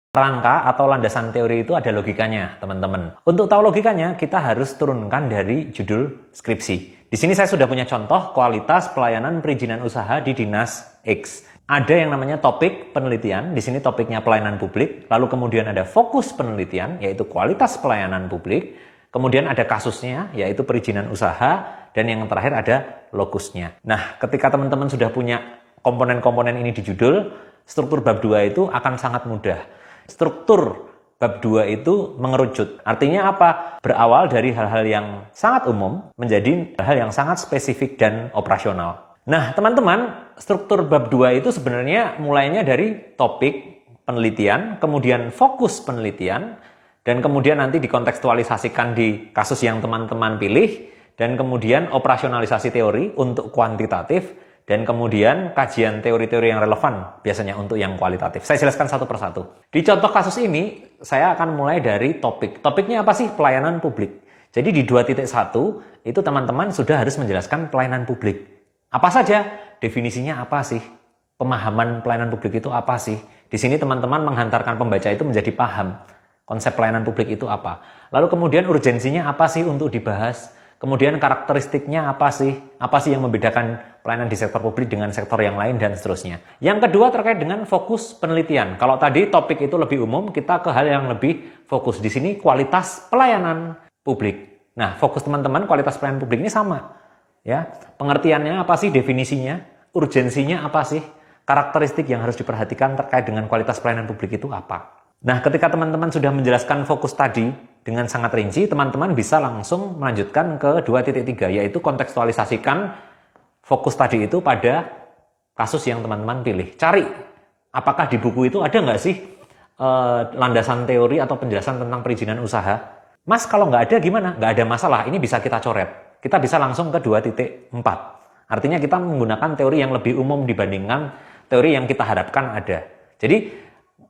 Rangka atau landasan teori itu ada logikanya, teman-teman. Untuk tahu logikanya, kita harus turunkan dari judul skripsi. Di sini saya sudah punya contoh kualitas pelayanan perizinan usaha di Dinas X. Ada yang namanya topik penelitian, di sini topiknya pelayanan publik, lalu kemudian ada fokus penelitian, yaitu kualitas pelayanan publik, kemudian ada kasusnya, yaitu perizinan usaha, dan yang terakhir ada lokusnya. Nah, ketika teman-teman sudah punya komponen-komponen ini di judul, struktur bab 2 itu akan sangat mudah. Struktur bab 2 itu mengerucut. Artinya apa? Berawal dari hal-hal yang sangat umum menjadi hal yang sangat spesifik dan operasional. Nah, teman-teman, struktur bab 2 itu sebenarnya mulainya dari topik penelitian, kemudian fokus penelitian, dan kemudian nanti dikontekstualisasikan di kasus yang teman-teman pilih, dan kemudian operasionalisasi teori untuk kuantitatif, dan kemudian kajian teori-teori yang relevan biasanya untuk yang kualitatif. Saya jelaskan satu persatu. Di contoh kasus ini, saya akan mulai dari topik. Topiknya apa sih? Pelayanan publik. Jadi di 2.1 itu teman-teman sudah harus menjelaskan pelayanan publik. Apa saja? Definisinya apa sih? Pemahaman pelayanan publik itu apa sih? Di sini teman-teman menghantarkan pembaca itu menjadi paham konsep pelayanan publik itu apa. Lalu kemudian urgensinya apa sih untuk dibahas? Kemudian karakteristiknya apa sih? Apa sih yang membedakan pelayanan di sektor publik dengan sektor yang lain dan seterusnya. Yang kedua terkait dengan fokus penelitian. Kalau tadi topik itu lebih umum, kita ke hal yang lebih fokus. Di sini kualitas pelayanan publik. Nah, fokus teman-teman kualitas pelayanan publik ini sama. Ya, pengertiannya apa sih, definisinya, urgensinya apa sih, karakteristik yang harus diperhatikan terkait dengan kualitas pelayanan publik itu apa. Nah, ketika teman-teman sudah menjelaskan fokus tadi dengan sangat rinci, teman-teman bisa langsung melanjutkan ke 2.3, yaitu kontekstualisasikan fokus tadi itu pada kasus yang teman-teman pilih. Cari, apakah di buku itu ada nggak sih landasan teori atau penjelasan tentang perizinan usaha? Mas, kalau nggak ada gimana? Nggak ada masalah, ini bisa kita coret. Kita bisa langsung ke 2.4. Artinya kita menggunakan teori yang lebih umum dibandingkan teori yang kita harapkan ada. Jadi,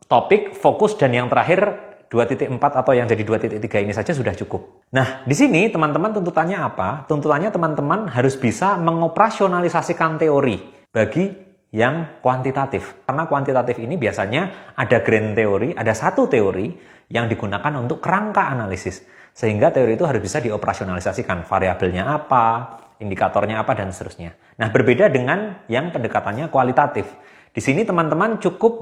topik, fokus, dan yang terakhir 2.4 atau yang jadi 2.3 ini saja sudah cukup. Nah, di sini teman-teman tuntutannya apa? Tuntutannya teman-teman harus bisa mengoperasionalisasikan teori bagi yang kuantitatif. Karena kuantitatif ini biasanya ada grand teori, ada satu teori yang digunakan untuk kerangka analisis. Sehingga teori itu harus bisa dioperasionalisasikan. Variabelnya apa, indikatornya apa, dan seterusnya. Nah, berbeda dengan yang pendekatannya kualitatif. Di sini teman-teman cukup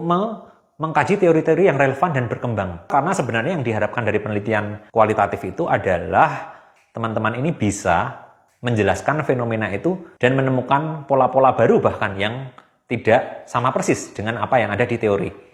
mengkaji teori-teori yang relevan dan berkembang. Karena sebenarnya yang diharapkan dari penelitian kualitatif itu adalah teman-teman ini bisa menjelaskan fenomena itu dan menemukan pola-pola baru bahkan yang tidak sama persis dengan apa yang ada di teori.